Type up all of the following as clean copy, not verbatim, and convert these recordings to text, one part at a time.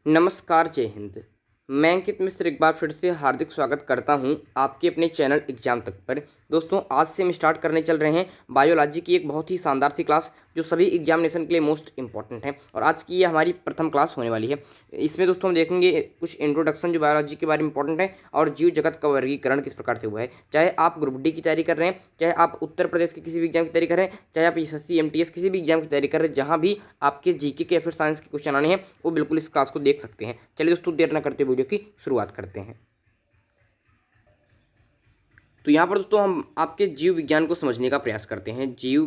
नमस्कार, जय हिंद। मैं अंकित मिश्र एक बार फिर से हार्दिक स्वागत करता हूं आपके अपने चैनल एग्जाम तक पर। दोस्तों, आज से हम स्टार्ट करने चल रहे हैं बायोलॉजी की एक बहुत ही शानदार सी क्लास जो सभी एग्जामिनेशन के लिए मोस्ट इंपॉर्टेंट है और आज की ये हमारी प्रथम क्लास होने वाली है। इसमें दोस्तों हम देखेंगे कुछ इंट्रोडक्शन जो बायोलॉजी के बारे में इंपॉर्टेंट है और जीव जगत का वर्गीकरण किस प्रकार से हुआ है। चाहे आप ग्रुप डी की तैयारी कर रहे हैं, चाहे आप उत्तर प्रदेश के किसी भी एग्जाम की तैयारी कर रहे हैं, चाहे आप एसएससी एमटीएस किसी भी एग्जाम की तैयारी कर रहे हैं, जहाँ भी आपके जीके के या फिर साइंस के क्वेश्चन आने हैं वो बिल्कुल इस क्लास को देख सकते हैं। चलिए दोस्तों, देर न करते वीडियो की शुरुआत करते हैं। तो यहाँ पर दोस्तों हम आपके जीव विज्ञान को समझने का प्रयास करते हैं। जीव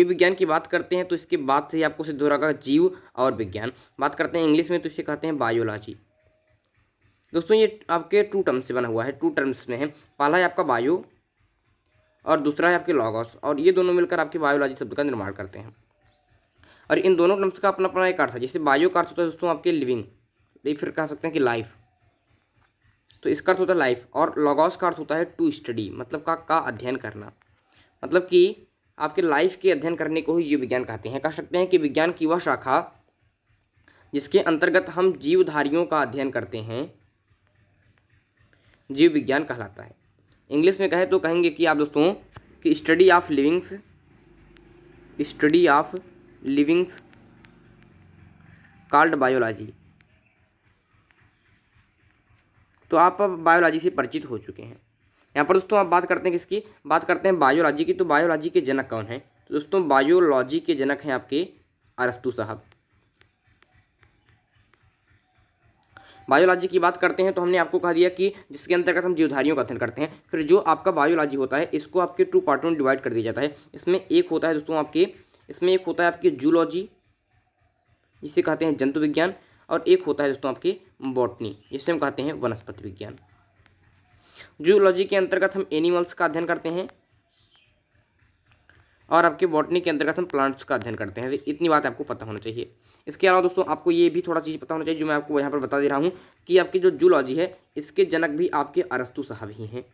विज्ञान की बात करते हैं तो इसके बाद से ही आपको सिद्ध हो रहा होगा जीव और विज्ञान। बात करते हैं इंग्लिश में तो इसे कहते हैं बायोलॉजी। दोस्तों, ये आपके टू टर्म्स से बना हुआ है, टू टर्म्स में है। पहला है आपका बायो और दूसरा है आपके लॉगस, और ये दोनों मिलकर आपके बायोलॉजी शब्द का निर्माण करते हैं। और इन दोनों टर्म्स का अपना अपना एक अर्थ है। जैसे बायो का अर्थ होता है दोस्तों आपके लिविंग, फिर कह सकते हैं कि लाइफ, तो इसका अर्थ होता है लाइफ। और लॉगॉस का अर्थ होता है टू स्टडी, मतलब का अध्ययन करना, मतलब कि आपके लाइफ के अध्ययन करने को ही जीव विज्ञान कहते हैं। कह सकते हैं कि विज्ञान की वह शाखा जिसके अंतर्गत हम जीवधारियों का अध्ययन करते हैं, जीव विज्ञान कहलाता है। इंग्लिश में कहे तो कहेंगे कि आप दोस्तों कि study of livings called biology. तो आप अब बायोलॉजी से परिचित हो चुके हैं। यहाँ पर दोस्तों आप बात करते हैं किसकी, बात करते हैं बायोलॉजी की। तो बायोलॉजी के जनक कौन है? तो दोस्तों बायोलॉजी के जनक हैं आपके अरस्तु साहब। बायोलॉजी की बात करते हैं तो हमने आपको कहा दिया कि जिसके अंतर्गत हम जीवधारियों का अध्ययन करते हैं। फिर जो आपका बायोलॉजी होता है इसको आपके टू पार्टों में डिवाइड कर दिया जाता है। इसमें एक होता है दोस्तों आपके जूलॉजी, जिसे कहते हैं जंतु विज्ञान, और एक होता है दोस्तों आपके बॉटनी, जिसे हम कहते हैं वनस्पति विज्ञान। जूलॉजी के अंतर्गत हम एनिमल्स का अध्ययन करते हैं और आपके बॉटनी के अंतर्गत हम प्लांट्स का अध्ययन करते हैं। इतनी बात आपको पता होना चाहिए। इसके अलावा दोस्तों आपको ये भी थोड़ा चीज़ पता होना चाहिए जो मैं आपको यहाँ पर बता दे रहा हूँ कि आपकी जो जूलॉजी है इसके जनक भी आपके अरस्तु साहब ही हैं।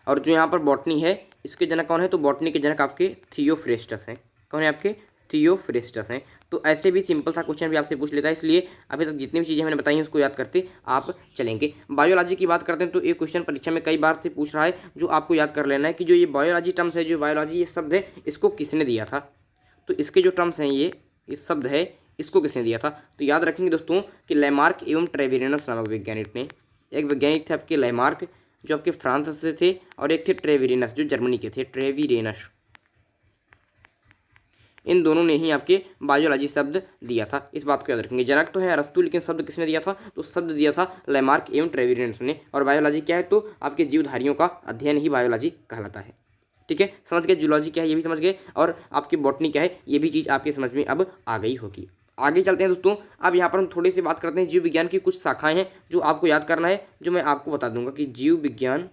और जो यहाँ पर बॉटनी है इसके जनक कौन है? तो बॉटनी के जनक आपके थियोफ्रेस्टस हैं। कौन है? आपके थियोफ्रेस्टस हैं। तो ऐसे भी सिंपल सा क्वेश्चन भी आपसे पूछ लेता है, इसलिए अभी तक जितनी भी चीज़ें मैंने बताई हैं उसको याद करते आप चलेंगे। बायोलॉजी की बात करते हैं तो एक क्वेश्चन परीक्षा में कई बार से पूछ रहा है, जो आपको याद कर लेना है कि जो ये बायोलॉजी टर्म्स है, जो बायोलॉजी ये शब्द है, इसको किसने दिया था। तो इसके जो टर्म्स हैं ये शब्द है, इसको किसने दिया था? तो याद रखेंगे दोस्तों कि लैमार्क एवं ट्रेविरेनस नामक वैज्ञानिक ने, एक वैज्ञानिक थे आपके लैमार्क जो आपके फ्रांस से थे, और एक थे ट्रेविरेनस जो जर्मनी के थे, ट्रेविरेनस। इन दोनों ने ही आपके बायोलॉजी शब्द दिया था। इस बात को याद रखेंगे। जनक तो है अरस्तु, लेकिन शब्द किसने दिया था? तो शब्द दिया था लैमार्क एवं ट्रेविरेनस ने। और बायोलॉजी क्या है? तो आपके जीवधारियों का अध्ययन ही बायोलॉजी कहलाता है। ठीक है, समझ गए? जूलॉजी क्या है ये भी समझ गए, और आपकी बॉटनी क्या है ये भी चीज़ आपके समझ में अब आ गई होगी। आगे चलते हैं दोस्तों। अब यहाँ पर हम थोड़ी सी बात करते हैं जीव विज्ञान की कुछ शाखाएं हैं जो आपको याद करना है, जो मैं आपको बता दूंगा कि जीव विज्ञान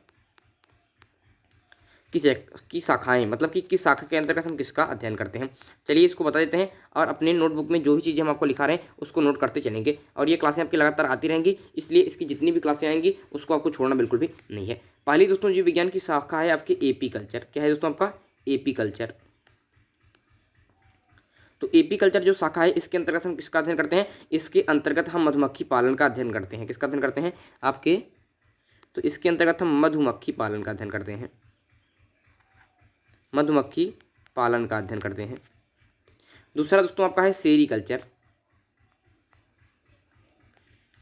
की शाखाएं, मतलब कि किस शाखा के अंतर्गत हम किसका अध्ययन करते हैं। चलिए इसको बता देते हैं, और अपने नोटबुक में जो भी चीज़ें हम आपको लिखा रहे हैं उसको नोट करते चलेंगे। और ये क्लासें आपकी लगातार आती रहेंगी, इसलिए इसकी जितनी भी क्लासें आएंगी उसको आपको छोड़ना बिल्कुल भी नहीं है। पहली दोस्तों जीव विज्ञान की शाखा है आपकी एपीकल्चर। क्या है दोस्तों? आपका एपीकल्चर। तो एपीकल्चर जो शाखा है इसके अंतर्गत हम किसका अध्ययन करते हैं? इसके अंतर्गत हम मधुमक्खी पालन का अध्ययन करते हैं। किसका अध्ययन करते हैं आपके? तो इसके अंतर्गत हम मधुमक्खी पालन का अध्ययन करते हैं। मधुमक्खी पालन का अध्ययन करते हैं। दूसरा दोस्तों आपका है सेरीकल्चर।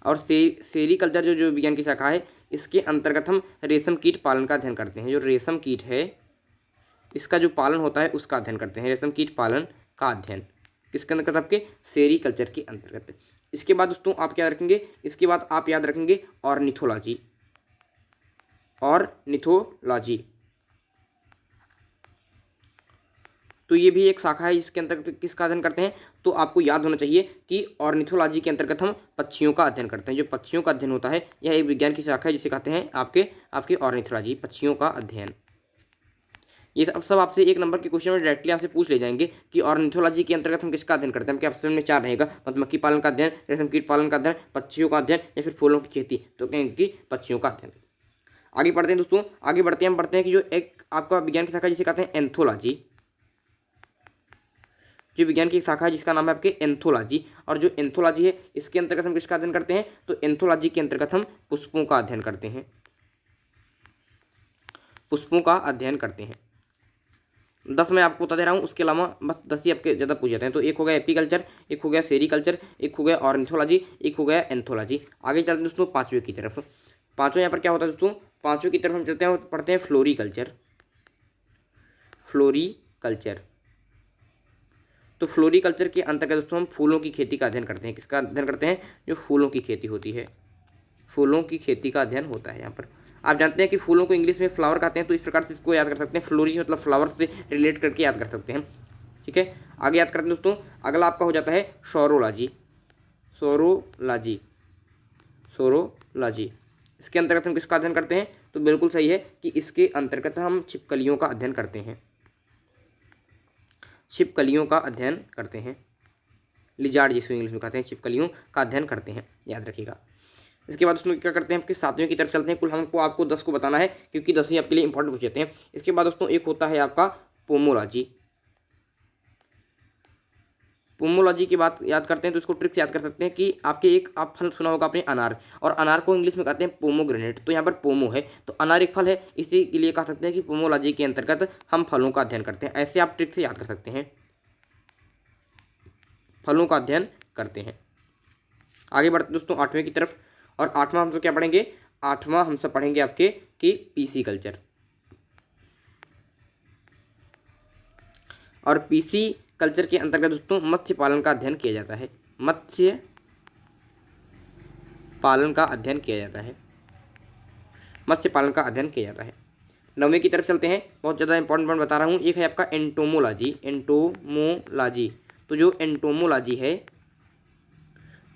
और सेरीकल्चर जो विज्ञान की शाखा है इसके अंतर्गत हम रेशम कीट पालन का अध्ययन करते हैं। जो रेशम कीट है इसका जो पालन होता है उसका अध्ययन करते हैं। रेशम कीट पालन का अध्ययन किसके अंतर्गत? आपके सेरीकल्चर के अंतर्गत। इसके बाद दोस्तों आप क्या रखेंगे? इसके बाद आप याद रखेंगे ऑर्निथोलॉजी। ऑर्निथोलॉजी तो ये भी एक शाखा है जिसके अंतर्गत किसका अध्ययन करते हैं? तो आपको याद होना चाहिए कि ऑर्निथोलॉजी के अंतर्गत हम पक्षियों का अध्ययन करते हैं। जो पक्षियों का अध्ययन होता है यह एक विज्ञान की शाखा है जिसे कहते हैं आपके ऑर्निथोलॉजी, पक्षियों का अध्ययन। ये सब आपसे एक नंबर के क्वेश्चन में डायरेक्टली आपसे पूछ ले जाएंगे कि ऑर्निथोलॉजी के अंतर्गत हम किसका अध्ययन करते हैं। आपके ऑप्शन में 4 रहेगा, मधुमक्खी पालन का अध्ययन, रेशम कीट पालन का अध्ययन, पक्षियों का अध्ययन या फिर फूलों की खेती। तो कहेंगे कि पक्षियों का अध्ययन। आगे बढ़ते हैं दोस्तों, आगे बढ़ते हैं कि जो एक आपका विज्ञान की शाखा जिसे कहते हैं एंथोलॉजी। जीव विज्ञान की एक शाखा है जिसका नाम है आपके एंथोलॉजी। और जो एंथोलॉजी है इसके अंतर्गत हम किसका अध्ययन करते हैं, तो एंथोलॉजी के अंतर्गत हम पुष्पों का अध्ययन करते हैं, पुष्पों का अध्ययन करते हैं। 10 मैं आपको बता दे रहा हूँ, उसके अलावा बस 10 ही आपके ज़्यादा पूछ जाते हैं। तो एक हो गया एपीकल्चर, एक हो गया सेरीकल्चर, एक हो गया ऑर्निथोलॉजी, एक हो गया एंथोलॉजी। आगे चलते हैं दोस्तों पाँचवें की तरफ। पाँचवें यहाँ पर क्या होता है दोस्तों, पाँचवें की तरफ हम चलते हैं और पढ़ते हैं फ्लोरीकल्चर। फ्लोरीकल्चर, तो फ्लोरीकल्चर के अंतर्गत दोस्तों हम फूलों की खेती का अध्ययन करते हैं। किसका अध्ययन करते हैं, जो फूलों की खेती होती है, फूलों की खेती का अध्ययन होता है। यहाँ पर आप जानते हैं कि फूलों को इंग्लिश में फ्लावर कहते हैं, तो इस प्रकार से इसको याद कर सकते हैं, फ्लोरी मतलब फ्लावर से रिलेट करके याद कर सकते हैं। ठीक है, आगे याद करते हैं दोस्तों। अगला आपका हो जाता है सौरोलॉजी। सौरोलॉजी, सौरोलॉजी इसके अंतर्गत हम किसका अध्ययन करते हैं, तो बिल्कुल सही है कि इसके अंतर्गत हम छिपकलियों का अध्ययन करते हैं, छिपकलियों का अध्ययन करते हैं। लिजार्ड जिसको इंग्लिश में कहते हैं, छिपकलियों का अध्ययन करते हैं, याद रखिएगा। इसके बाद दोस्तों क्या करते हैं, आपके सातवें की तरफ चलते हैं। कुल हमको आपको 10 को बताना है क्योंकि 10 ही आपके लिए इंपॉर्टेंट पूछ जाते हैं। इसके बाद दोस्तों एक होता है आपका पोमोलॉजी। पोमोलॉजी की बात याद करते हैं तो इसको ट्रिक से याद कर सकते हैं कि आपके एक आप फल सुना होगा आपने अनार, और अनार को इंग्लिश में कहते हैं पोमोग्रेनेट। तो यहाँ पर पोमो है तो अनार एक फल है, इसी के लिए कह सकते हैं कि पोमोलॉजी के अंतर्गत हम फलों का अध्ययन करते हैं। ऐसे आप ट्रिक से याद कर सकते हैं, फलों का अध्ययन करते हैं। आगे बढ़ते दोस्तों आठवें की तरफ, और आठवां हम सब क्या पढ़ेंगे, आठवां हम सब पढ़ेंगे आपके कि पीसी कल्चर। और पीसी कल्चर के अंतर्गत दोस्तों मत्स्य पालन का अध्ययन किया जाता है, मत्स्य पालन का अध्ययन किया जाता है, मत्स्य पालन का अध्ययन किया जाता है। नौवीं की तरफ चलते हैं, बहुत ज़्यादा इंपॉर्टेंट पॉइंट बता रहा हूँ। एक है आपका एंटोमोलॉजी। एंटोमोलॉजी, तो जो एंटोमोलॉजी है,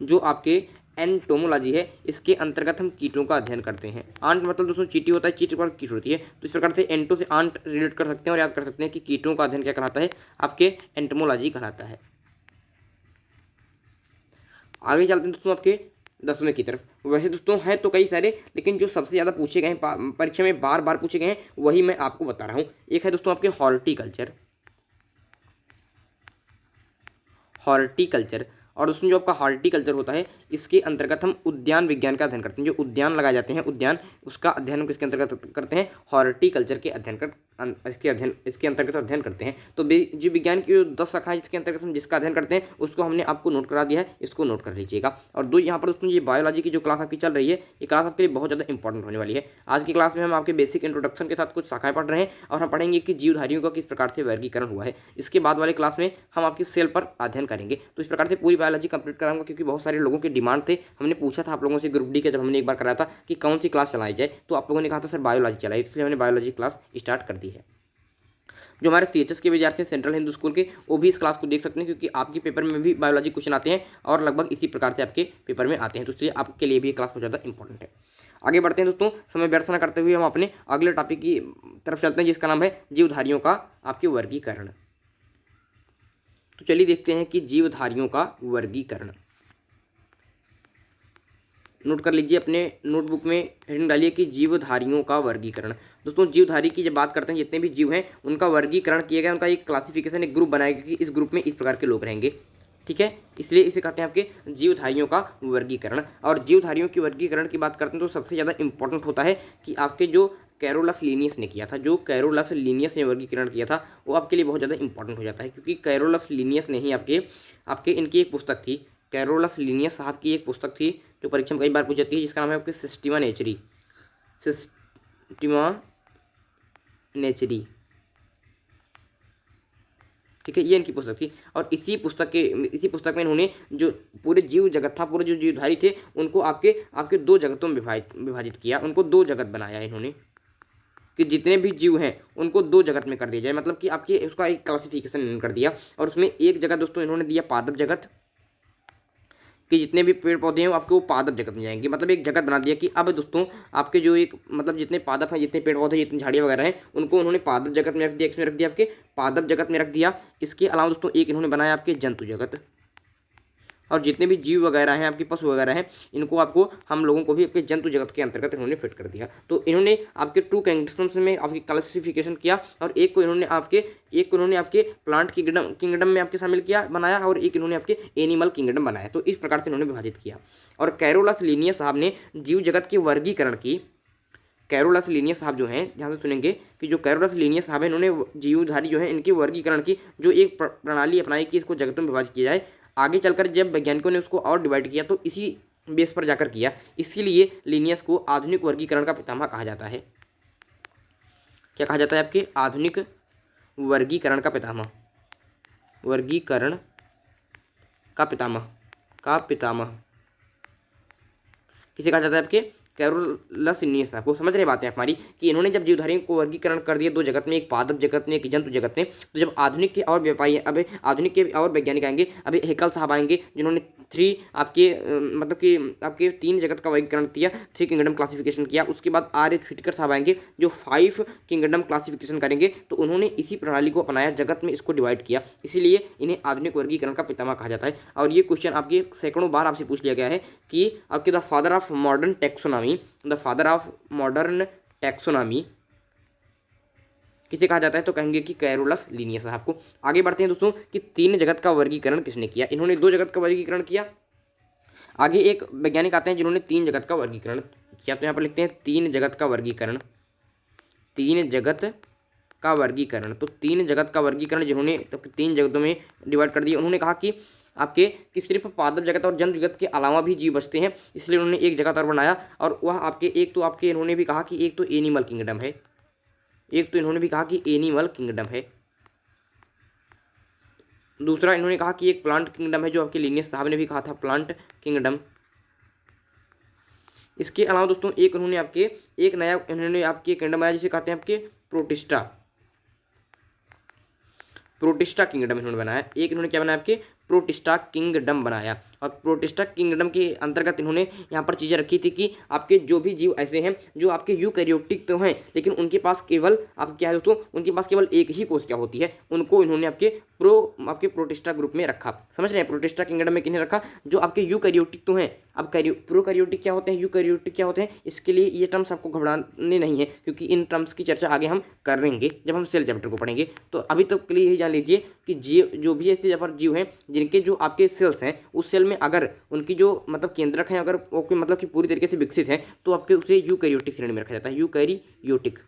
जो आपके एंटोमोलॉजी है, इसके अंतर्गत हम कीटों का अध्ययन करते हैं। आंट मतलब दोस्तों चींटी होता है, चींटी पर कीट होती है, तो इस प्रकार से एंटो से आंट रिलेट कर सकते हैं और याद कर सकते हैं कि कीटों का अध्ययन क्या कहलाता है, आपके एंटोमोलॉजी कहलाता है। आगे चलते हैं दोस्तों आपके 10वें की तरफ। वैसे दोस्तों हैं तो कई सारे, लेकिन जो सबसे ज़्यादा पूछे गए हैं, परीक्षा में बार बार पूछे गए हैं, वही मैं आपको बता रहा हूँ। एक है दोस्तों आपके हॉर्टिकल्चर। हॉर्टिकल्चर, और उसमें जो आपका हॉर्टिकल्चर होता है, इसके अंतर्गत हम उद्यान विज्ञान का अध्ययन करते हैं। जो उद्यान लगाए जाते हैं, उद्यान, उसका अध्ययन हम किसके अंतर्गत करते हैं, हॉर्टिकल्चर के अध्ययन कर इसके अंतर्गत अध्ययन करते हैं। तो जीव विज्ञान की जो 10 शाखाएं जिसके अंतर्गत हम जिसका अध्ययन करते हैं उसको हमने आपको नोट करा दिया है, इसको नोट कर लीजिएगा। और दो यहाँ पर दोस्तों ये बायोलॉजी की जो क्लास आपकी चल रही है, ये क्लास आपके लिए बहुत ज़्यादा इंपॉर्टेंट होने वाली है। आज की क्लास में हम आपके बेसिक इंट्रोडक्शन के साथ कुछ शाखाएं पढ़ रहे हैं और हम पढ़ेंगे कि जीवधारियों का किस प्रकार से वर्गीकरण हुआ है। इसके बाद वाले क्लास में हम आपकी सेल पर अध्ययन करेंगे। तो इस प्रकार से पूरी बायोलॉजी कंप्लीट कराऊंगा, क्योंकि बहुत सारे लोगों के डिमांड थे। हमने पूछा था आप लोगों से ग्रुप डी का, जब हमने एक बार कराया था कि कौन सी क्लास चलाई जाए, तो आप लोगों ने कहा था सर बायोलॉजी चलाई, इसलिए हमने बायोलॉजी क्लास स्टार्ट कर दी है। जो हमारे सीएचएस के विद्यार्थी हैं सेंट्रल हिंदू स्कूल के, वो भी इस क्लास को देख सकते हैं, क्योंकि आपके पेपर में भी बायोलॉजी क्वेश्चन आते हैं और लगभग इसी प्रकार से आपके पेपर में आते हैं, तो इसलिए आपके लिए भी ये क्लास बहुत ज़्यादा इंपॉर्टेंट है। आगे बढ़ते हैं दोस्तों, समय व्यर्थ न करते हुए हम अपने अगले टॉपिक की तरफ चलते हैं, जिसका नाम है जीवधारियों का आपके वर्गीकरण। तो चलिए देखते हैं कि जीवधारियों का वर्गीकरण। नोट कर लीजिए, अपने नोटबुक में हेडिंग डालिए कि जीवधारियों का वर्गीकरण। दोस्तों जीवधारी की जब बात करते हैं, जितने भी जीव हैं उनका वर्गीकरण किया गया, उनका एक क्लासिफिकेशन, एक ग्रुप बनाया गया कि इस ग्रुप में इस प्रकार के लोग रहेंगे। ठीक है, इसलिए इसे कहते हैं आपके जीवधारियों का वर्गीकरण। और जीवधारियों की वर्गीकरण की बात करते हैं तो सबसे ज़्यादा इंपॉर्टेंट होता है कि आपके जो कैरोलस लीनियस ने किया था, जो कैरोलस लीनियस ने वर्गीकरण किया था, वो आपके लिए बहुत ज़्यादा इंपॉर्टेंट हो जाता है, क्योंकि कैरोलस लीनियस ने ही आपके इनकी एक पुस्तक थी, कैरोलस लीनियस साहब की एक पुस्तक थी जो परीक्षा में कई बार पूछ जाती है, जिसका नाम है आपके सिस्टीमा नेचरी। सिस्टीमा नेचरी, ठीक है, ये इनकी पुस्तक थी। और इसी पुस्तक में इन्होंने जो पूरे जीव जगत था, पूरे जो जीवधारी थे, उनको आपके दो जगतों में विभाजित किया, उनको दो जगत बनाया इन्होंने, कि जितने भी जीव हैं उनको दो जगत में कर दिया जाए, मतलब कि आपके उसका एक क्लासिफिकेशन इन्होंने कर दिया। और उसमें एक जगत दोस्तों इन्होंने दिया पादप जगत, कि जितने भी पेड़ पौधे हैं वो आपके वो पादप जगत में जाएंगे। मतलब एक जगत बना दिया कि अब दोस्तों आपके जो एक मतलब जितने पादप हैं, जितने पेड़ पौधे, जितनी झाड़ियाँ वगैरह हैं, उनको उन्होंने पादप जगत में रख दिया, इसमें रख दिया आपके पादप जगत में रख दिया। इसके अलावा दोस्तों एक इन्होंने बनाया आपके जंतु जगत, और जितने भी जीव वगैरह हैं, आपके पशु वगैरह हैं, इनको आपको हम लोगों को भी आपके जंतु जगत के अंतर्गत इन्होंने फिट कर दिया। तो इन्होंने आपके 2 किंगडम्स में आपकी क्लासिफिकेशन किया, और एक को इन्होंने आपके प्लांट किंगडम में आपके शामिल किया, बनाया, और एक इन्होंने आपके एनिमल किंगडम बनाया। तो इस प्रकार से इन्होंने विभाजित किया। और कैरोलस लिनियस साहब ने जीव जगत के वर्गीकरण की, कैरोलस लिनियस साहब जो हैं, ध्यान से सुनेंगे कि जो कैरोलस लिनियस साहब हैं, इन्होंने जीवधारी जो है इनके वर्गीकरण की जो एक प्रणाली अपनाई कि इसको जगतों में विभाजित किया जाए। आगे चलकर जब वैज्ञानिकों ने उसको और डिवाइड किया तो इसी बेस पर जाकर किया, इसीलिए लिनियस को आधुनिक वर्गीकरण का पितामह कहा जाता है। क्या कहा जाता है आपके? आधुनिक वर्गीकरण का पितामह, वर्गीकरण का पितामह किसे कहा जाता है आपके? कैरोलस लिनियस साहब को। समझ रहे बातें हमारी कि इन्होंने जब जीवधारियों को वर्गीकरण कर दिया 2 जगत में, एक पादप जगत में, एक जंतु जगत में, तो जब आधुनिक के और व्यापारी, अब आधुनिक के और वैज्ञानिक आएंगे, अभी हेकल साहब आएंगे जिन्होंने 3 आपके मतलब कि आपके 3 जगत का वर्गीकरण किया, 3 किंगडम क्लासिफिकेशन किया। उसके बाद आर.एच. व्हिटकर साहब आएंगे जो 5 किंगडम क्लासिफिकेशन करेंगे। तो उन्होंने इसी प्रणाली को अपनाया, जगत में इसको डिवाइड किया, इसीलिए इन्हें आधुनिक वर्गीकरण का पितामह कहा जाता है। और ये क्वेश्चन आपके सैकड़ों बार आपसे पूछ लिया गया है कि आपके the father of modern taxonomy, the father of modern taxonomy किसे कहा जाता है? तो कहेंगे कि कैरोलस लिनियस साहब को। आगे बढ़ते हैं दोस्तों कि 3 जगत का वर्गीकरण किसने किया? इन्होंने 2 जगत का वर्गीकरण किया। आगे एक वैज्ञानिक आते हैं जिन्होंने 3 जगत का वर्गीकरण किया। तो यहाँ पर लिखते हैं 3 जगत का वर्गीकरण, 3 जगत का वर्गीकरण। तो 3 जगत का वर्गीकरण जिन्होंने तो 3 जगतों में डिवाइड कर दिया। उन्होंने कहा कि सिर्फ पादप जगत और जंतु जगत के अलावा भी जीव बचते हैं, इसलिए उन्होंने एक जगत और बनाया। और वह आपके इन्होंने भी कहा कि एक तो एनिमल किंगडम है, दूसरा इन्होंने कहा कि एक प्लांट किंगडम है, जो आपके लिनियस साहब ने भी कहा था प्लांट किंगडम। इसके अलावा दोस्तों एक नया किंगडम आया जिसे कहते हैं आपके प्रोटिस्टा किंगडम इन्होंने बनाया। एक इन्होंने क्या बनाया? आपके प्रोटिस्टा किंगडम बनाया। और प्रोटिस्टा किंगडम के अंतर्गत इन्होंने यहाँ पर चीज़ें रखी थी कि आपके जो भी जीव ऐसे हैं जो आपके यूकैरियोटिक तो हैं, लेकिन उनके पास केवल आप क्या है दोस्तों, उनके पास केवल एक ही कोशिका होती है, उनको इन्होंने आपके प्रोटिस्टा ग्रुप में रखा। समझ रहे हैं? प्रोटिस्टा किंगडम में किन्हें रखा? जो आपके यूकैरियोटिक तो हैं। अब प्रोकैरियोटिक क्या होते हैं, यूकैरियोटिक क्या होते हैं, इसके लिए ये टर्म्स आपको घबराने नहीं है, क्योंकि इन टर्म्स की चर्चा आगे हम करेंगे जब हम सेल चैप्टर को पढ़ेंगे। तो अभी तक के लिए यही जान लीजिए कि जीव जो भी ऐसे जीव हैं जिनके जो आपके सेल्स हैं, उस सेल में अगर उनकी जो मतलब केंद्रक हैं अगर ओके मतलब कि पूरी तरीके से विकसित हैं, तो आपके उसे यूकैरियोटिक श्रेणी में रखा जाता है, यूकैरियोटिक।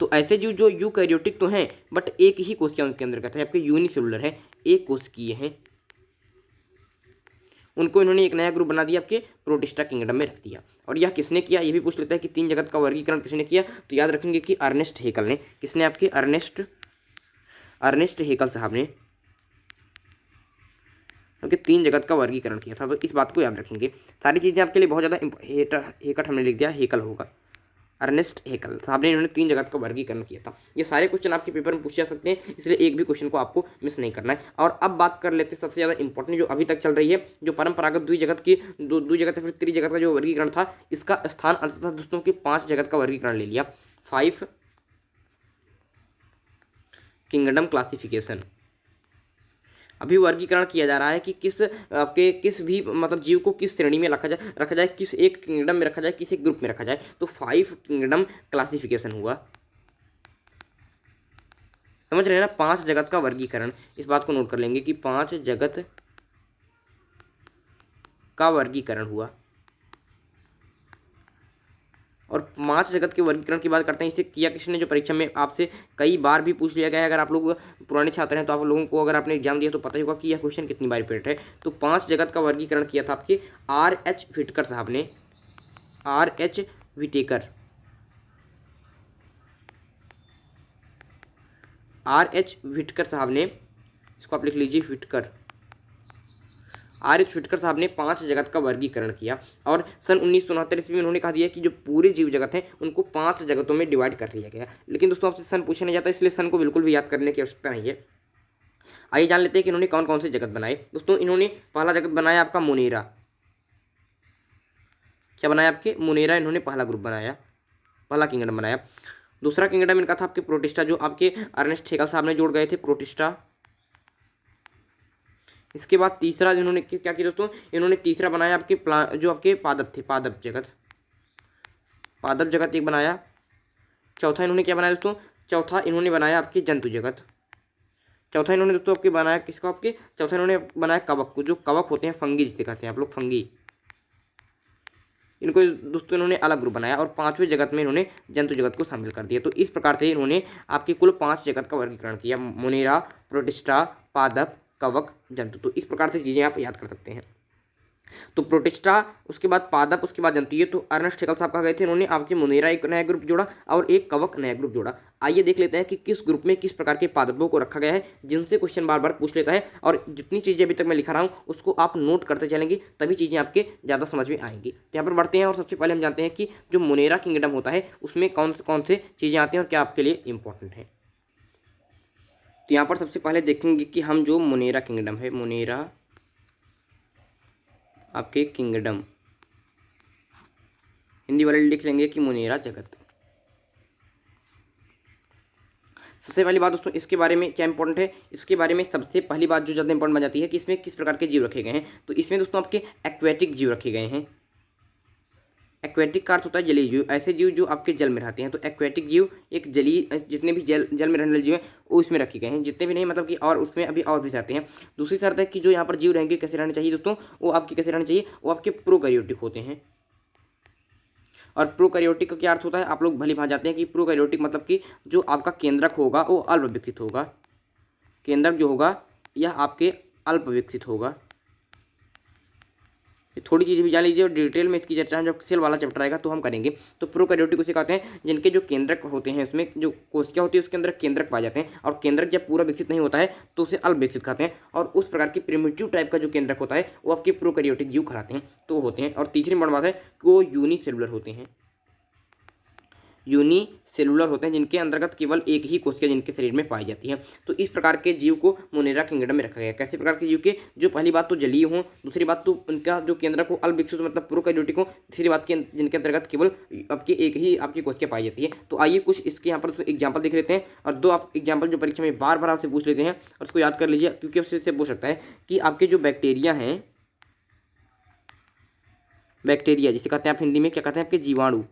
तो ऐसे जीव जो यूकैरियोटिक तो हैं बट एक ही कोशिका उनके अंदर का है, आपके यूनिसेलुलर है, एक कोशिकीय हैं, उनको इन्होंने एक नया ग्रुप बना दिया, आपके प्रोटिस्टा किंगडम में रख दिया। और यह किसने किया? ये भी पूछ लेता है कि 3 जगत का वर्गीकरण किसने किया? तो याद रखेंगे कि अर्नेस्ट हेकल ने। किसने? आपके अर्नेस्ट हेकल साहब ने ओके 3 जगत का वर्गीकरण किया था। तो इस बात को याद रखेंगे। सारी चीज़ें आपके लिए बहुत ज़्यादा हेकट हमने लिख दिया, हेकल होगा, अर्नेस्ट हेकल साहब ने इन्होंने 3 जगत का वर्गीकरण किया था। ये सारे क्वेश्चन आपके पेपर में पूछे जा सकते हैं, इसलिए एक भी क्वेश्चन को आपको मिस नहीं करना है। और अब बात कर लेते हैं सबसे ज़्यादा इंपॉर्टेंट जो अभी तक चल रही है, जो परंपरागत द्विजगत या फिर त्रिजगत का जो वर्गीकरण था, इसका स्थान अंततः दोस्तों के 5 जगत का वर्गीकरण ले लिया, 5 किंगडम क्लासिफिकेशन। अभी वर्गीकरण किया जा रहा है कि किस भी मतलब जीव को किस श्रेणी में रखा जाए, किस एक किंगडम में रखा जाए, किस एक ग्रुप में रखा जाए। तो 5 किंगडम क्लासिफिकेशन हुआ। समझ रहे हैं ना? 5 जगत का वर्गीकरण। इस बात को नोट कर लेंगे कि 5 जगत का वर्गीकरण हुआ। और 5 जगत के वर्गीकरण की बात करते हैं, इसे किया किसने? जो परीक्षा में आपसे कई बार भी पूछ लिया गया है। अगर आप लोग पुराने छात्र हैं तो आप लोगों को अगर आपने एग्जाम दिया तो पता ही होगा कि यह क्वेश्चन कितनी बार रिपीट है। तो 5 जगत का वर्गीकरण किया था आपके R.H. व्हिटकर साहब ने, R.H. Whittaker, R.H. व्हिटकर साहब ने, इसको आप लिख लीजिए व्हिटकर, R.H. व्हिटकर साहब ने 5 जगत का वर्गीकरण किया। और सन 1969 ईस्वी में उन्होंने कहा दिया कि जो पूरे जीव जगत हैं उनको 5 जगतों में डिवाइड कर लिया गया। लेकिन दोस्तों आपसे सन पूछा नहीं जाता, इसलिए सन को बिल्कुल भी याद करने की आवश्यकता नहीं है। आइए जान लेते हैं कि इन्होंने कौन कौन से जगत बनाए। दोस्तों इन्होंने पहला जगत बनाया आपका मोनेरा। क्या बनाया? आपके मोनेरा इन्होंने पहला ग्रुप बनाया, पहला किंगडम बनाया। दूसरा किंगडम इनका था आपके प्रोटिस्टा, जो आपके अर्नेस्ट हेकल साहब ने जोड़ गए थे, प्रोटिस्टा इसके बाद तीसरा इन्होंने क्या किया दोस्तों, इन्होंने तीसरा बनाया आपके जो आपके पादप थे, पादप जगत एक बनाया। चौथा इन्होंने क्या बनाया दोस्तों, चौथा इन्होंने बनाया आपके जंतु जगत। चौथा इन्होंने दोस्तों आपके बनाया किसका, आपके चौथा इन्होंने बनाया कवक को। जो कवक होते हैं, फंगी जिसे कहते हैं आप लोग, फंगी, इनको दोस्तों इन्होंने अलग ग्रुप बनाया। और पांचवें जगत में इन्होंने जंतु जगत को शामिल कर दिया। तो इस प्रकार से इन्होंने आपके कुल 5 जगत का वर्गीकरण किया, मोनेरा, प्रोटिस्टा, पादप, कवक, जंतु। तो इस प्रकार से चीज़ें आप याद कर सकते हैं। तो प्रोटिस्टा, उसके बाद पादप, उसके बाद जंतु। ये तो अर्नेस्ट हेकल साहब कहा गए थे, इन्होंने आपके मोनेरा एक नया ग्रुप जोड़ा और एक कवक नया ग्रुप जोड़ा। आइए देख लेते हैं कि किस ग्रुप में किस प्रकार के पादपों को रखा गया है, जिनसे क्वेश्चन बार बार पूछ लेता है। और जितनी चीज़ें अभी तक मैं लिखा रहा हूँ उसको आप नोट करते चलेंगे, तभी चीज़ें आपके ज़्यादा समझ में आएंगी। तो यहाँ पर बढ़ते हैं और सबसे पहले हम जानते हैं कि जो मोनेरा किंगडम होता है उसमें कौन से चीज़ें आती हैं और क्या आपके लिए इंपॉर्टेंट है। तो यहाँ पर सबसे पहले देखेंगे कि हम जो मोनेरा किंगडम है, मोनेरा आपके किंगडम, हिंदी वाले लिख लेंगे कि मोनेरा जगत। सबसे पहली बात दोस्तों इसके बारे में क्या इंपॉर्टेंट है, इसके बारे में सबसे पहली बात जो ज़्यादा इंपॉर्टेंट बन जाती है कि इसमें किस प्रकार के जीव रखे गए हैं। तो इसमें दोस्तों आपके एक्वेटिक जीव रखे गए हैं। एक्वेटिक का अर्थ होता है जलीय जीव, ऐसे जीव जो आपके जल में रहते हैं। तो एक्वेटिक जीव एक जलीय, जितने भी जल में रहने वाले जीव हैं वो इसमें रखे गए हैं, जितने भी नहीं मतलब कि और उसमें अभी और भी रहते हैं। दूसरी शर्त है कि जो यहाँ पर जीव रहेंगे कैसे रहने चाहिए दोस्तों, वो आपके कैसे रहने चाहिए, वो आपके प्रोकैरियोटिक होते हैं। और प्रोकैरियोटिक का क्या अर्थ होता है, आप लोग भली भांति जाते हैं कि प्रोकैरियोटिक मतलब कि जो आपका केंद्रक होगा वो अल्प विकसित होगा। केंद्रक जो होगा यह आपके अल्प विकसित होगा। थोड़ी चीज़ भी जान लीजिए और डिटेल में इसकी चर्चा जब सेल वाला चैप्टर आएगा तो हम करेंगे। तो प्रोकैरियोटिक उसे कहते हैं जिनके जो केंद्रक होते हैं, उसमें जो कोशिका होती है उसके अंदर केंद्रक पाए जाते हैं। और केंद्रक जब पूरा विकसित नहीं होता है तो उसे अल्प विकसित कहते हैं। और उस प्रकार की प्रिमिटिव टाइप का जो केंद्रक होता है वो आपके प्रोकैरियोटिक जीव कहलाते हैं, तो होते हैं। और तीसरी बड़ी बात है कि वो यूनिसेलुलर होते हैं। यूनिसेलुलर होते हैं जिनके अंतर्गत केवल एक ही कोशिका जिनके शरीर में पाई जाती है। तो इस प्रकार के जीव को मोनेरा किंगडम में रखा गया। कैसे प्रकार के जीव के, जो पहली बात तो जलीय हो, दूसरी बात तो उनका जो केंद्रक हो अल्प विकसित मतलब प्रोकैरियोटिक हो, तीसरी बात के जिनके अंतर्गत केवल आपकी एक ही आपकी कोशिका पाई जाती है। तो आइए कुछ इसके यहाँ पर एग्जाम्पल देख लेते हैं और दो आप एग्जाम्पल जो परीक्षा में बार बार आपसे पूछ लेते हैं और उसको याद कर लीजिए, क्योंकि उससे पूछ सकता है कि आपके जो बैक्टीरिया हैं, बैक्टीरिया जिसे कहते हैं आप हिंदी में क्या कहते हैं, आपके जीवाणु,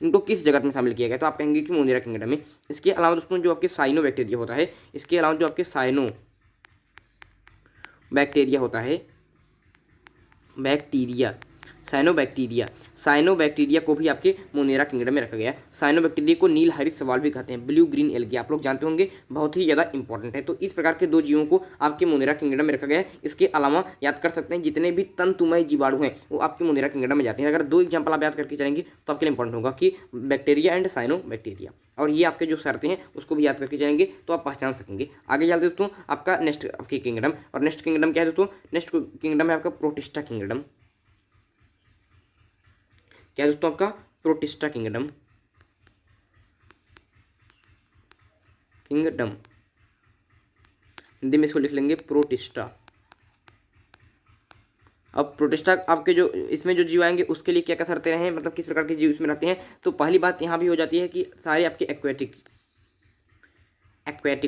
इनको किस जगत में शामिल किया गया। तो आप कहेंगे कि मोनेरा किंगडम में। इसके अलावा दोस्तों जो आपके साइनो बैक्टीरिया होता है, इसके अलावा जो आपके साइनो बैक्टीरिया होता है, बैक्टीरिया, साइनो बैक्टीरिया को भी आपके मोनेरा किंगडम में रखा गया है। साइनो बैक्टीरिया को नील हरित शैवाल भी कहते हैं, ब्लू ग्रीन एल्गी, आप लोग जानते होंगे, बहुत ही ज़्यादा इंपॉर्टेंट है। तो इस प्रकार के दो जीवों को आपके मोनेरा किंगडम में रखा गया है। इसके अलावा याद कर सकते हैं जितने भी तंतुमय जीवाणु हैं वो आपके मोनेरा किंगडम में जाते हैं। अगर दो एग्जाम्पल आप याद करके चलेंगे तो आपके लिए इंपॉर्टेंट होगा कि बैक्टीरिया एंड साइनो बैक्टीरिया, और ये आपके जो शर्तें हैं उसको भी याद करके चलेंगे तो आप पहचान सकेंगे। आगे चलते दोस्तों आपका नेक्स्ट आपकी किंगडम, और नेक्स्ट किंगडम क्या है दोस्तों, नेक्स्ट किंगडम है आपका प्रोटिस्टा किंगडम। क्या है दोस्तों आपका प्रोटिस्टा किंगडम, हिंदी में इसको लिख लेंगे प्रोटिस्टा। अब प्रोटिस्टा आपके जो इसमें जो जीव आएंगे उसके लिए क्या क्या शर्तें हैं, मतलब किस प्रकार के जीव इसमें रहते हैं। तो पहली बात यहाँ भी हो जाती है कि सारे आपके एक्वेटिक